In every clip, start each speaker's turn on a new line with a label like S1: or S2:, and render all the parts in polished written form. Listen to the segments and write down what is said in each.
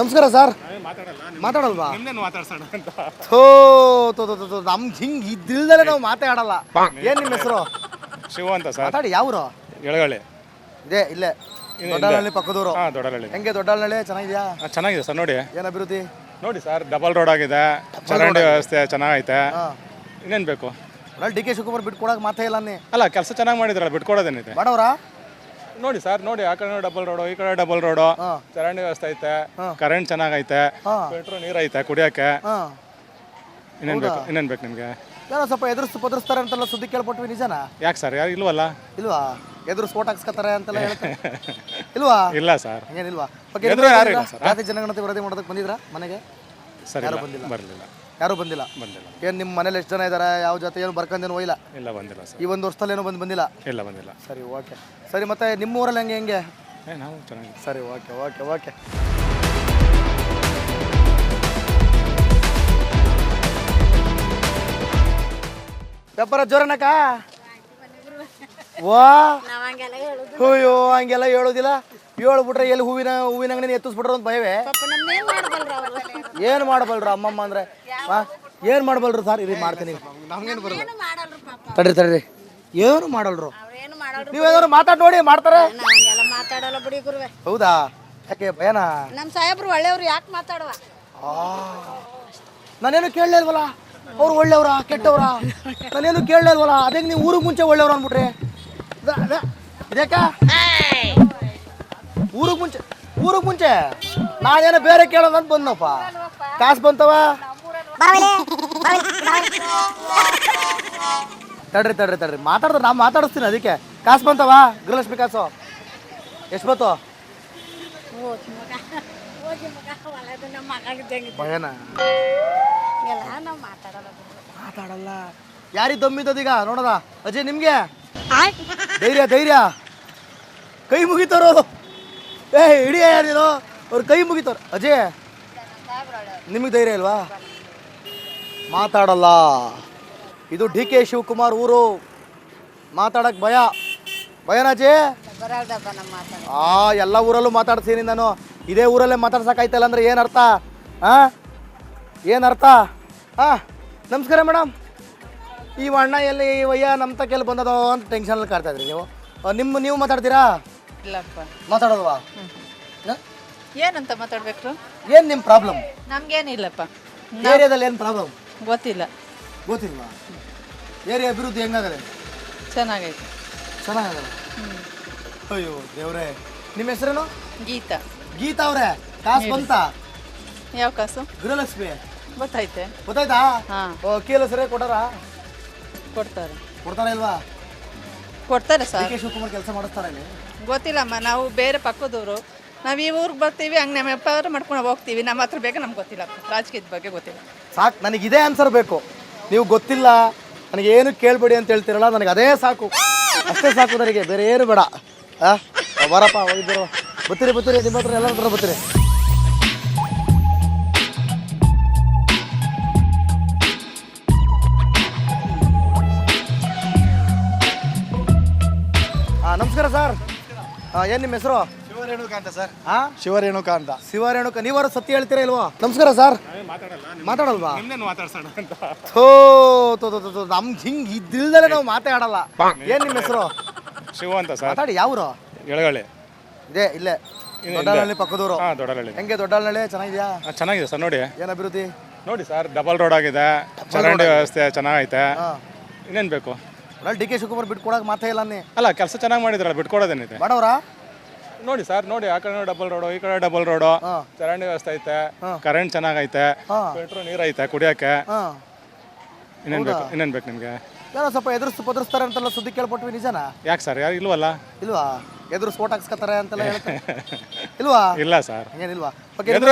S1: ನಮಸ್ಕಾರ ಸರ್. ಮಾತಾಡಲ್ವಾ? ನಮ್ಗೆ ಹಿಂಗೆ ಇದ್ದಿಲ್ದಲೆ ನಾವು ಮಾತಾಡಲ್ಲ. ಏನ್ ನಿಮ್ಮ ಹೆಸರು?
S2: ಶಿವ ಅಂತ ಸರ್.
S1: ಮಾತಾಡಿ. ಯಾವ್ರು?
S2: ಎಳಗಳ್ಳಿ.
S1: ಇದೇ ಇಲ್ಲೇ ದೊಡ್ಡಹಳ್ಳಿ ಪಕ್ಕದೂರು.
S2: ದೊಡ್ಡಹಳ್ಳಿ.
S1: ಹೆಂಗೆ ದೊಡ್ಡಹಳ್ಳಿ ಚೆನ್ನಾಗಿದ್ಯಾ?
S2: ಚೆನ್ನಾಗಿದೆ ಸರ್. ನೋಡಿ
S1: ಏನ್ ಅಭಿವೃದ್ಧಿ?
S2: ನೋಡಿ ಸರ್, ಡಬಲ್ ರೋಡ್ ಆಗಿದೆ, ಚರಂಡಿ ವ್ಯವಸ್ಥೆ ಚೆನ್ನಾಗೈತೆ. ಇನ್ನೇನು ಬೇಕು?
S1: ಡಿ ಕೆ ಶಿವಕುಮಾರ್ ಬಿಟ್ಕೊಡಕ್ ಮಾತೇ ಇಲ್ಲ ನೀ.
S2: ಅಲ್ಲ, ಕೆಲಸ ಚೆನ್ನಾಗಿ ಮಾಡಿದ್ರಲ್ಲ, ಬಿಟ್ಕೊಡೋದೇನಿದೆ?
S1: ಮಾಡವ್ರಾ?
S2: ನೋಡಿ ಸರ್, ನೋಡಿ ಆ ಕಡೆ ಡಬಲ್ ರೋಡು, ಈ ಕಡೆ ಡಬಲ್ ರೋಡು, ಚರಂಡಿ ವ್ಯವಸ್ಥೆ ಐತೆ, ಕರೆಂಟ್ ಚೆನ್ನಾಗೈತೆ, ಫಿಲ್ಟ್ರ್ ನೀರು ಐತೆ ಕುಡಿಯೋಕ್ಕೆ. ಇನ್ನೇನು ಬೇಕು ನಿಮಗೆ?
S1: ಏನೋ ಸ್ವಲ್ಪ ಪದರ್ಸ್ತಾರೆ ಅಂತೆಲ್ಲ ಸುದ್ದಿ ಕೇಳ್ಪಟ್ವಿ, ನಿಜನಾ?
S2: ಯಾಕೆ ಸರ್, ಯಾರು ಇಲ್ವಲ್ಲ?
S1: ಇಲ್ವಾ? ಸ್ಫೋಟ ಹಾಕ್ಸ್ಕೊತಾರೆ ಅಂತೆಲ್ಲ ಹೇಳ್ತಾರೆ. ಇಲ್ವಾ?
S2: ಇಲ್ಲ ಸರ್.
S1: ಹಂಗೇನಿಲ್ವಾ? ಜಾತಿ ಜನಗಣತಿ ವರದಿ ಮಾಡೋದಕ್ಕೆ ಬಂದಿದ್ರಾ ಮನೆಗೆ?
S2: ಸರಿ,
S1: ಯಾರು ಬಂದಿಲ್ಲ.
S2: ಬರಲಿಲ್ಲ.
S1: ಯಾರು ಬಂದಿಲ್ಲ? ಏನು ನಿಮ್ಮ ಮನೇಲಿ ಎಷ್ಟು ಜನ ಇದ್ದಾರೆ? ಯಾವ ಜೊತೆ ಏನು ಬರ್ಕೊಂಡೇನು ಹೋಗಿಲ್ಲ?
S2: ಇಲ್ಲ, ಬಂದಿಲ್ಲ ಸರ್.
S1: ಈ ಒಂದು ವರ್ಷದಲ್ಲಿ ಏನೋ ಬಂದಿಲ್ಲ?
S2: ಇಲ್ಲ, ಬಂದಿಲ್ಲ.
S1: ಸರಿ, ಓಕೆ. ಸರಿ, ಮತ್ತೆ ನಿಮ್ಮ ಊರಲ್ಲಿ ಹೆಂಗೆ?
S2: ನಾವು ಚೆನ್ನಾಗಿ.
S1: ಸರಿ, ಓಕೆ. ವ್ಯಾಪಾರ ಜೋರನಕ್ಕ? ವಾ, ಅಯ್ಯೋ, ಹಂಗೆಲ್ಲ ಹೇಳೋದಿಲ್ಲ. ಹೇಳ್ಬಿಟ್ರೆ ಎಲ್ಲಿ ಹೂವಿನ ಅಂಗಡಿ ಎತ್ತಿಸ್ಬಿಟ್ರೆ ಒಂದು ಭಯವೇ. ಏನು ಮಾಡಬಲ್ರು ಅಮ್ಮಮ್ಮ ಅಂದ್ರೆ? ಏನು ಮಾಡಬಲ್ರು ಸರ್? ಇದು ಮಾಡ್ತೀನಿ. ನಮ್ಗೇನು ಬರಲ್ಲ. ತಡ್ರಿ, ಏನು ಮಾಡಲ್ರು? ನೀವೇನಾದ್ರು ಮಾತಾಡಿ ನೋಡಿ, ಮಾಡ್ತಾರೆ. ಹೌದಾ? ಯಾಕೆ ಭಯನಾ?
S3: ನಮ್ಮ ಸಾಹೇಬ್ರು ಒಳ್ಳೆಯವ್ರು, ಯಾಕೆ ಮಾತಾಡುವ?
S1: ನಾನೇನು ಕೇಳಲೇ ಇಲ್ವಲ್ಲ. ಅವ್ರು ಒಳ್ಳೆಯವ್ರ ಕೆಟ್ಟವ್ರ? ನಾನೇನು ಕೇಳಲೇ ಇಲ್ವಲ್ಲ. ಅದೇ ನೀವು ಊರಿಗೆ ಮುಂಚೆ ಒಳ್ಳೆಯವ್ರು ಅಂದ್ಬಿಟ್ರಿ. ಇದ್ಯಾಕ ಊರಿಗೆ ಮುಂಚೆ ನಾನೇನೋ ಬೇರೆ ಕೇಳೋದಂತ ಬಂದಪ್ಪ. ಕಾಸು ಬಂತವ? ತಡ್ರಿ ಮಾತಾಡಿದ್ರೆ ನಾ ಮಾತಾಡಿಸ್ತೀನಿ. ಅದಕ್ಕೆ ಕಾಸು ಬಂತವ? ಗೃಹಲಕ್ಷ್ಮಿ ಕಾಸು ಎಷ್ಟು ಬಂತು? ಭಯನಾ? ಮಾತಾಡಲ್ಲ. ಯಾರಿಗೆ ದಮ್ಮಿದ್ದದೀಗ ನೋಡೋದ? ಅಜಯ್, ನಿಮ್ಗೆ ಧೈರ್ಯ ಕೈ ಮುಗಿತವ್ರು. ಹಿಡಿಯ ನೀನು, ಅವ್ರು ಕೈ ಮುಗಿತವ್ರು. ಅಜಯ್, ನಿಮಗೆ ಧೈರ್ಯ ಇಲ್ವಾ? ಮಾತಾಡಲ್ಲ. ಇದು ಡಿ ಕೆ ಶಿವಕುಮಾರ್ ಊರು. ಮಾತಾಡಕ್ ಭಯನಾಜಿ? ಎಲ್ಲ ಊರಲ್ಲೂ ಮಾತಾಡ್ತೀನಿ ನಾನು. ಇದೇ ಊರಲ್ಲೇ ಮಾತಾಡ್ಸಕ್ಕಾಯ್ತಲ್ಲ ಅಂದ್ರೆ ಏನರ್ಥ? ಏನರ್ಥ? ನಮಸ್ಕಾರ ಮೇಡಮ್. ಈ ಅಣ್ಣ ಎಲ್ಲಿ ವಯ್ಯ ನಮ್ಮ ತಕ್ಕೆಲ್ಲಿ ಬಂದದೋ ಅಂತ ಟೆನ್ಷನಲ್ಲಿ ಕಾಡ್ತಾ ಇದ್ರಿ ನೀವು. ನೀವು ಮಾತಾಡ್ತೀರಾ?
S3: ಇಲ್ಲಪ್ಪ.
S1: ಮಾತಾಡೋದವಾ?
S3: ಏನಂತ ಮಾತಾಡ್ಬೇಕು?
S1: ಏನು ನಿಮ್ಮ ಪ್ರಾಬ್ಲಮ್?
S3: ನಮ್ಗೇನಿಲ್ಲಪ್ಪ.
S1: ಏರಿಯಾದಲ್ಲಿ ಏನು ಪ್ರಾಬ್ಲಮ್?
S3: ಗೊತ್ತಿಲ್ವಾ?
S1: ಏರಿಯಾ ಅಭಿವೃದ್ಧಿ ಹೆಂಗಾಗದೆ?
S3: ಚೆನ್ನಾಗೈತೆ.
S1: ಚೆನ್ನಾಗಲ್ಲ? ಅಯ್ಯೋ ದೇವ್ರೆ. ನಿಮ್ಮ ಹೆಸರೇನು? ಗೀತಾ ಅವ್ರೆ. ಕಾಸು ಬಂತ?
S3: ಯಾವ ಕಾಸು?
S1: ಗೃಹಲಕ್ಷ್ಮಿ
S3: ಗೊತ್ತಾಯ್ತಾ?
S1: ಕೇಳ ಸರಿ ಕೊಡ್ತಾರ ಇಲ್ವಾ?
S3: ಕೊಡ್ತಾರೆ ಸರ್.
S1: ಡಿ ಕೆ ಶಿವಕುಮಾರ್ ಕೆಲಸ ಮಾಡಿಸ್ತಾರ?
S3: ಗೊತ್ತಿಲ್ಲಮ್ಮ, ನಾವು ಬೇರೆ ಪಕ್ಕದವರು. ನಾವು ಈ ಊರಿಗೆ ಬರ್ತೀವಿ, ಹಂಗೆ ನಮ್ಮ ವ್ಯಾಪಾರ ಮಾಡ್ಕೊಂಡು ಹೋಗ್ತೀವಿ. ನಮ್ಮ ಹತ್ರ ಬೇಗ ನಮ್ಗೆ ಗೊತ್ತಿಲ್ಲ, ರಾಜಕೀಯದ ಬಗ್ಗೆ ಗೊತ್ತಿಲ್ಲ. ಸಾಕು,
S1: ನನಗೆ ಇದೇ ಆನ್ಸರ್ ಬೇಕು. ನೀವು ಗೊತ್ತಿಲ್ಲ, ನನಗೆ ಏನು ಕೇಳಬೇಡಿ ಅಂತ ಹೇಳ್ತೀರಲ್ಲ, ನನಗೆ ಅದೇ ಸಾಕು. ಅಷ್ಟೇ ಸಾಕು ನನಗೆ, ಬೇರೆ ಏನು ಬೇಡ. ಬರಪ್ಪ, ಹೋಗಿದ್ರು. ಬತ್ತೀರಿ ನಿಮ್ಮ ಹತ್ರ ಎಲ್ಲ ಹತ್ರ ಬತ್ತೀರಿ. ನಮಸ್ಕಾರ ಸರ್. ಏನು ನಿಮ್ಮ ಹೆಸರು?
S4: ಶಿವರೇಣುಕ ಅಂತ ಸರ್.
S1: ಶಿವರೇಣುಕ ಅಂತ. ನೀವಾರು ಸತ್ಯ ಹೇಳ್ತೀರಾ ಇಲ್ವೋ? ನಮಸ್ಕಾರ ಸರ್. ಮಾತಾಡಲ್ವಾ? ನಮ್ಗೆ ಹಿಂಗೆ ಇದ್ದಿಲ್ದಲೆ ನಾವು ಮಾತಾಡಲ್ಲ. ಏನು ನಿಮ್ಮ ಹೆಸರು?
S2: ಶಿವ ಅಂತ ಸರ್.
S1: ಮಾತಾಡಿ. ಯಾವ್ರು?
S2: ಎಳಗಳ್ಳಿ.
S1: ಇದೇ ಇಲ್ಲೇ ದೊಡ್ಡಹಳ್ಳಿ ಪಕ್ಕದೂರು.
S2: ದೊಡ್ಡಹಳ್ಳಿ.
S1: ಹೆಂಗೆ ದೊಡ್ಡಹಳ್ಳಿ ಚೆನ್ನಾಗಿದ್ಯಾ?
S2: ಚೆನ್ನಾಗಿದೆ ಸರ್. ನೋಡಿ
S1: ಏನು ಅಭಿವೃದ್ಧಿ?
S2: ನೋಡಿ ಸರ್, ಡಬಲ್ ರೋಡ್ ಆಗಿದೆ, ಚರಂಡಿ ವ್ಯವಸ್ಥೆ ಚೆನ್ನಾಗೈತೆ. ಇನ್ನೇನು ಬೇಕು?
S1: ಡಿ ಕೆ ಶಿವಕುಮಾರ್ ಬಿಟ್ಕೊಡಕ್ ಮಾತೇ ಇಲ್ಲ ನೀ.
S2: ಅಲ್ಲ, ಕೆಲಸ ಚೆನ್ನಾಗಿ ಮಾಡಿದ್ರಲ್ಲ, ಬಿಟ್ಕೊಡೋದೇನಿದೆ?
S1: ಮಾಡವ್ರಾ?
S2: ನೋಡಿ ಸರ್, ನೋಡಿ ಆ ಕಡೆ ಡಬಲ್ ರೋಡು, ಈ ಕಡೆ ಡಬಲ್ ರೋಡು, ಚರಂಡಿ ವ್ಯವಸ್ಥೆ ಐತೆ, ಕರೆಂಟ್ ಚೆನ್ನಾಗೈತೆ, ಫಿಲ್ಟ್ರ್ ನೀರು ಐತೆ ಕುಡಿಯೋಕ್ಕೆ. ಇನ್ನೇನು ಬೇಕು ನಿಮಗೆ?
S1: ಏನೋ ಸ್ವಲ್ಪ ಪದರ್ಸ್ತಾರೆ ಅಂತೆಲ್ಲ ಸುದ್ದಿ ಕೇಳ್ಪಟ್ವಿ, ನಿಜನಾ?
S2: ಯಾಕೆ ಸರ್, ಯಾರು ಇಲ್ವಲ್ಲ?
S1: ಇಲ್ವಾ? ಸ್ಫೋಟ ಹಾಕ್ಸ್ಕೊತಾರೆ ಅಂತೆಲ್ಲ ಹೇಳ್ತಾರೆ. ಇಲ್ವಾ?
S2: ಇಲ್ಲ ಸರ್.
S1: ಹಂಗೇನಿಲ್ವಾ?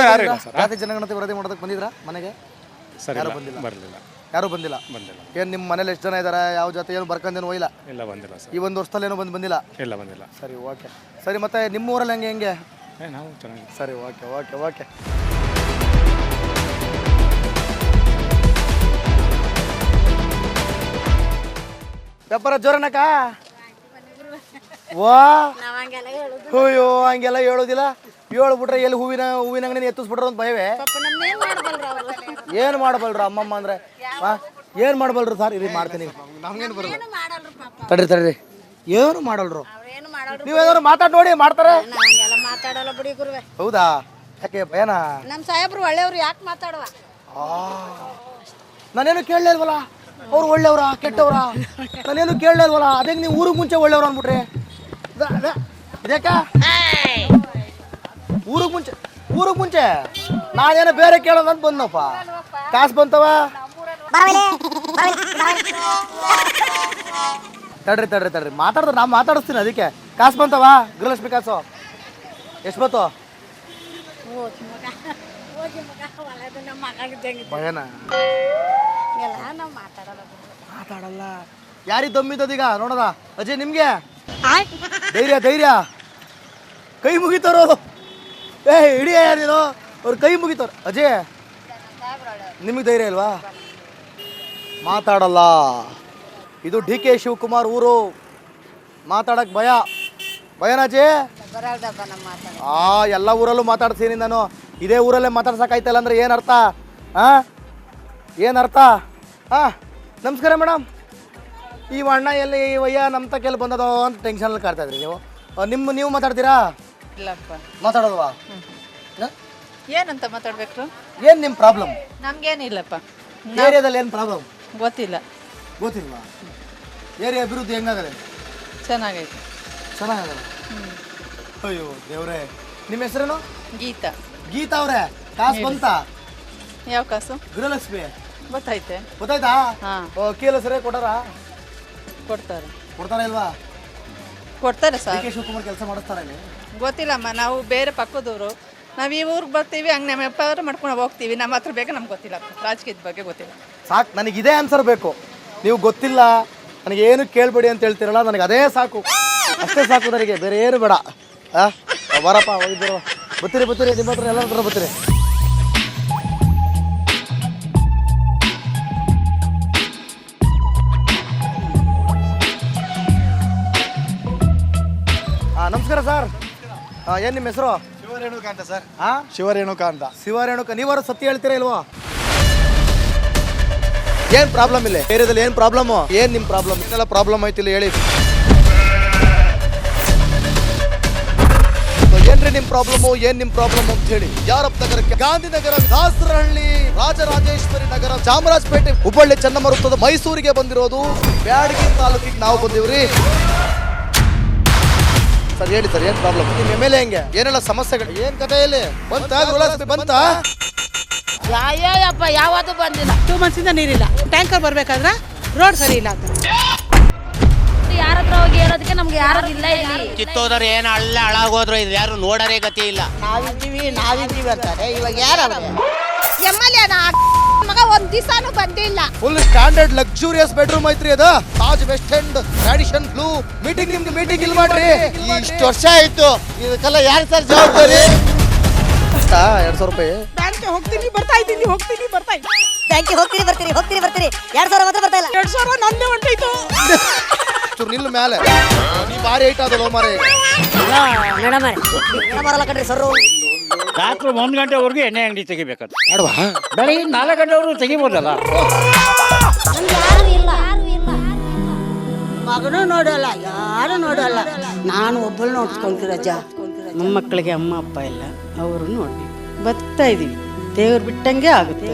S1: ಜಾತಿ ಜನಗಣತಿ ವರದಿ ಮಾಡೋದಕ್ಕೆ ಬಂದಿದ್ರಾ ಮನೆಗೆ?
S2: ಸರಿ, ಬರಲಿಲ್ಲ.
S1: ಯಾರು ಬಂದಿಲ್ಲ? ಏನು ನಿಮ್ಮ ಮನೇಲಿ ಎಷ್ಟು ಜನ ಇದ್ದಾರೆ? ಯಾವ ಜೊತೆ ಏನು ಬರ್ಕೊಂಡೇನು ಹೋಗಿಲ್ಲ?
S2: ಇಲ್ಲ, ಬಂದಿಲ್ಲ ಸರ್.
S1: ಈ ಒಂದು ವರ್ಷದಲ್ಲಿ ಏನೋ ಬಂದಿಲ್ಲ?
S2: ಇಲ್ಲ, ಬಂದಿಲ್ಲ.
S1: ಸರಿ, ಓಕೆ. ಸರಿ, ಮತ್ತೆ ನಿಮ್ಮ ಊರಲ್ಲಿ ಹೆಂಗೆ?
S2: ನಾವು ಚೆನ್ನಾಗಿ.
S1: ಸರಿ, ಓಕೆ. ವ್ಯಾಪಾರ ಜೋರನಕ್ಕ? ವಾ
S4: ನಾವ್ ಹಂಗೆಲ್ಲ ಹೇಳುದು.
S1: ಅಯ್ಯೋ ಹಂಗೆಲ್ಲ ಹೇಳೋದಿಲ್ಲ. ಹೇಳ್ಬಿಟ್ರೆ ಎಲ್ಲಿ ಹೂವಿನ ಅಂಗಡಿನ ಎತ್ತಿಸ್ಬಿಟ್ರ ಅಂತ ಭಯವೇ.
S4: ಪಾಪ ನಮ್ನೇನ್ ಮಾಡಬಲ್ರ ಅವ್ರು.
S1: ಏನು ಮಾಡಬಲ್ರ ಅಮ್ಮಮ್ಮ ಅಂದ್ರೆ ಏನು ಮಾಡಬಲ್ರು ಸರ್? ಇಲ್ಲಿ ಮಾಡ್ತೀನಿ
S4: ಏನು ಮಾಡಲ್ರು ಪಾಪ.
S1: ತಡ್ರಿ ಏನು ಮಾಡಲ್ರು.
S4: ಅವ್ರೇನು ಮಾಡಲ್ರು.
S1: ನೀವೇನಾದ್ರು ಮಾತಾಡಿ ನೋಡಿ ಮಾಡ್ತಾರೆ.
S4: ನಾವ್ ಹಂಗೆಲ್ಲ ಮಾತಾಡಲ್ಲ ಬಿಡಿ ಗುರುವೆ.
S1: ಹೌದಾ? ಯಾಕೆ ಭಯನಾ?
S4: ನಮ್ ಸಾಹೇಬ್ರು ಒಳ್ಳೆಯವ್ರು, ಯಾಕೆ ಮಾತಾಡುವ?
S1: ನಾನೇನು ಕೇಳಲೇ ಇಲ್ವಲ್ಲ. ಅವ್ರು ಒಳ್ಳೆಯವ್ರ ಕೆಟ್ಟವ್ರ ನಾನೇನು ಕೇಳಲೇ ಇಲ್ವಲ್ಲ. ಅದೇ ನೀವು ಊರಿಗೆ ಮುಂಚೆ ಒಳ್ಳೆಯವ್ರು ಅಂದ್ಬಿಟ್ರಿ. ಇದ್ಯಾಕ ಊರಿಗೆ ಮುಂಚೆ ನಾನೇನೋ ಬೇರೆ ಕೇಳೋದಂತ ಬಂದಪ್ಪ. ಕಾಸು ಬಂತವ? ತಡ್ರಿ ಮಾತಾಡಿದ್ರೆ ನಾ ಮಾತಾಡಿಸ್ತೀನಿ. ಅದಕ್ಕೆ ಕಾಸು ಬಂತವ? ಗೃಹಲಕ್ಷ್ಮಿ ಕಾಸು ಎಷ್ಟು ಬಂತು? ಭಯನ ಮಾತಾಡಲ್ಲ. ಯಾರಿಗೆ ದಮ್ಮಿದ್ದದೀಗ ನೋಡದ ಅಜಯ್ ನಿಮ್ಗೆ? ಧೈರ್ಯ ಕೈ ಮುಗಿತಾರೋ. ಹಿಡಿಯ ಯಾರೇನೋ ಅವ್ರ ಕೈ ಮುಗಿತಾರ. ಅಜಯ್ ನಿಮಗೆ ಧೈರ್ಯ ಇಲ್ವಾ? ಮಾತಾಡಲ್ಲ. ಇದು DK ಶಿವಕುಮಾರ್ ಊರು. ಮಾತಾಡಕ್ ಭಯನ ಅಜಯ್? ಎಲ್ಲ ಊರಲ್ಲೂ ಮಾತಾಡ್ತೀನಿ ನಾನು. ಇದೇ ಊರಲ್ಲೇ ಮಾತಾಡ್ಸಕ್ಕಾಯ್ತಲ್ಲ ಅಂದ್ರೆ ಏನರ್ಥ? ಏನರ್ಥ? ನಮಸ್ಕಾರ ಮೇಡಮ್. ಈ ಅಣ್ಣ ಎಲ್ಲಿ ವಯ್ಯ ನಮ್ಮ ತಕ್ಕೆಲ್ಲಿ ಬಂದದೋ ಅಂತ ಟೆನ್ಷನಲ್ಲಿ ಕಾಡ್ತಾ ಇದ್ರಿ ನೀವು. ನೀವು ಮಾತಾಡ್ತೀರಾ?
S3: ಇಲ್ಲಪ್ಪ.
S1: ಮಾತಾಡೋದವಾ?
S3: ಏನಂತ ಮಾತಾಡ್ಬೇಕು?
S1: ಏನು ನಿಮ್ಮ ಪ್ರಾಬ್ಲಮ್?
S3: ನಮ್ಗೇನಿಲ್ಲಪ್ಪ.
S1: ಏರಿಯಾದಲ್ಲಿ ಏನು ಪ್ರಾಬ್ಲಮ್
S3: ಗೊತ್ತಿಲ್ವಾ?
S1: ಏರಿಯಾ ಅಭಿವೃದ್ಧಿ ಹೆಂಗಾಗದೆ?
S3: ಚೆನ್ನಾಗೈತೆ.
S1: ಚೆನ್ನಾಗದ. ಅಯ್ಯೋ ದೇವ್ರೆ. ನಿಮ್ಮ ಹೆಸರೇನು?
S3: ಗೀತಾ
S1: ಅವ್ರೆ. ಕಾಸು ಬಂತ?
S3: ಯಾವ ಕಾಸು?
S1: ಗೃಹಲಕ್ಷ್ಮಿ
S3: ಗೊತ್ತಾಯ್ತಾ?
S1: ಕೇಳ ಸರಿ ಕೊಟ್ಟಾರ?
S3: ಕೊಡ್ತಾರ
S1: ಇಲ್ವಾ?
S3: ಕೊಡ್ತಾರೆ ಸರ್.
S1: DK ಶಿವಕುಮಾರ್ ಕೆಲಸ ಮಾಡಿಸ್ತಾರೆ ಇಲ್ಲಿ?
S3: ಗೊತ್ತಿಲ್ಲಮ್ಮ, ನಾವು ಬೇರೆ ಪಕ್ಕದವರು. ನಾವು ಈ ಊರಿಗೆ ಬರ್ತೀವಿ, ಹಂಗೆ ನಮ್ಮ ಅಪ್ಪ ಮಾಡ್ಕೊಂಡು ಹೋಗ್ತೀವಿ. ನಮ್ಮ ಹತ್ರ ಬೇಕಾ ನಮ್ಗೆ ಗೊತ್ತಿಲ್ಲ. ರಾಜಕೀಯದ ಬಗ್ಗೆ ಗೊತ್ತಿಲ್ಲ. ಸಾಕು,
S1: ನನಗೆ ಇದೇ ಆನ್ಸರ್ ಬೇಕು. ನೀವು ಗೊತ್ತಿಲ್ಲ ನನಗೆ ಏನು ಕೇಳಬೇಡಿ ಅಂತ ಹೇಳ್ತೀರಲ್ಲ, ನನಗೆ ಅದೇ ಸಾಕು. ಅಷ್ಟೇ ಸಾಕು ನನಗೆ, ಬೇರೆ ಏನು ಬೇಡ. ಬರಪ್ಪ ಹೋಗಿದ್ದರು. ಬತ್ತೀರಿ ನಿಮ್ಮ ಹತ್ರ ಎಲ್ಲ ಹತ್ರ ಬತ್ತೀರಿ. ನಮಸ್ಕಾರ ಸರ್. ಏನು ನಿಮ್ಮ ಹೆಸರು?
S5: ಶಿವರೇಣುಕ ಅಂತ ಸರ್.
S1: ಶಿವರೇಣುಕ ಅಂತ. ನೀವಾರು ಸತ್ಯ ಹೇಳ್ತೀರಾ ಇಲ್ವೋ? ಏನು ಪ್ರಾಬ್ಲಮ್ ಇಲ್ಲ ಏರಿಯಾದಲ್ಲಿ? ಏನು ಪ್ರಾಬ್ಲಮ್ಮು? ಏನು ನಿಮ್ಮ ಪ್ರಾಬ್ಲಮ್? ಇನ್ನೆಲ್ಲ ಪ್ರಾಬ್ಲಮ್ ಐತಿಲ್ಲ ಹೇಳಿ. ಏನ್ರಿ ನಿಮ್ಮ ಪ್ರಾಬ್ಲಮ್ ಅಂತ ಹೇಳಿ. ಯಾರಪ್ಪ ನಗರಕ್ಕೆ? ಗಾಂಧಿನಗರ, ದಾಸರಹಳ್ಳಿ, ರಾಜರಾಜೇಶ್ವರಿ ನಗರ, ಚಾಮರಾಜಪೇಟೆ, ಹುಬ್ಬಳ್ಳಿ, ಚೆನ್ನಮ್ಮ ವೃತ್ತದ ಮೈಸೂರಿಗೆ ಬಂದಿರೋದು. ಬ್ಯಾಡಗಿ ತಾಲೂಕಿಗೆ ನಾವು ಬಂದಿವ್ರಿ. ಸರ್ ಹೇಳಿ ಸರ್, ಏನು ಪ್ರಾಬ್ಲಮ್? ನಿಮ್ಮ MLA ಹೆಂಗೆ? ಏನೆಲ್ಲ ಸಮಸ್ಯೆಗಳು? ಏನು ಕಥೆ ಇಲ್ಲಿ? ಬಂತ?
S6: ಯಾಯಪ್ಪ ಯಾವತ್ತೂ ಬಂದಿಲ್ಲ. 2 months ಇಂದ ನೀರಿಲ್ಲ. ಟ್ಯಾಂಕರ್ ಬರ್ಬೇಕಾದ್ರೆ ರೋಡ್ ಸರಿ ಇಲ್ಲ ಅಂತ
S4: ಯಾರ ಹತ್ರ ಹೋಗಿ ಹೇಳೋದಕ್ಕೆ ನಮ್ಗೆ ಯಾರು ಇಲ್ಲ ಇಲ್ಲಿ.
S7: ಕಿತ್ತೋದ್ರೆ ಏನು ಹಾಳಾಗೋದ್ರು ಇದು ಯಾರು ನೋಡರೇ ಗತಿ ಇಲ್ಲ.
S6: ನಾವಿದ್ದೀವಿ ಅಂತಾರೆ. ಇವಾಗ ಯಾರು
S4: MLA ಮಗ ಒಂದ್ ದಿವಸನೂ ಬಂದಿಲ್ಲ.
S1: ಫುಲ್ ಸ್ಟ್ಯಾಂಡರ್ಡ್ ಲಕ್ಸುರಿಯಸ್ ಬೆಡ್ರೂಮ್ ಐತ್ರಿ ಅದು. Taj West End tradition blue. ನಿಮ್ದು ಮೀಟಿಂಗ್ ಇಲ್ಲಿ ಮಾಡ್ರಿ.
S7: ಇಷ್ಟು ವರ್ಷ ಆಯ್ತು, ಇದಕ್ಕೆಲ್ಲ ಯಾರು ಸರ್ ಜವಾಬ್ದಾರಿ?
S1: 2,000 ರೂಪಾಯಿ
S6: ಬ್ಯಾಂಕ್ಗೆ ಹೋಗ್ತೀನಿ ಬರ್ತಾ ಇದ್ದೀನಿ.
S4: ಬ್ಯಾಂಕಿಗೆ ಹೋಗ್ತೀರಿ 2,000 ಮಾತ್ರ ಬರ್ತಾ ಇಲ್ಲ.
S6: 2,000 ನಂದೇ ಹೊಂಟೋಯ್ತು.
S1: ನಿಲ್ಲು ಮೇಲೆ. ನೀ ಭಾರಿ ಐಟ್ ಅದಲ್ಲ ಮಾರೇ.
S4: ಮೇಡಮ್ ಬರಲ್ಲ ಕಣ್ರಿ ಸರ್.
S8: ರಾತ್ರಿ 1 ಗಂಟೆವರೆಗೂ ಎಣ್ಣೆ ಅಂಗಡಿ ತೆಗಿಬೇಕಂತ. ಬೆಳಿಗ್ಗೆ 4 ಗಂಟೆವರೆಗೂ ತೆಗಿಬೋದಲ್ಲ.
S6: ಮಗನೂ ನೋಡಲ್ಲ, ಯಾರು ನೋಡಲ್ಲ. ನಾನು ಒಬ್ಬಳು ನೋಡ್ಕೊಂತೀರಜ್ಜ. ಮೊಮ್ಮಕ್ಕಳಿಗೆ ಅಮ್ಮ ಅಪ್ಪ ಇಲ್ಲ, ಅವರು ನೋಡ್ಬೇಕು. ಬರ್ತಾ ಇದೀವಿ. ದೇವ್ರು ಬಿಟ್ಟಂಗೆ ಆಗುತ್ತೆ.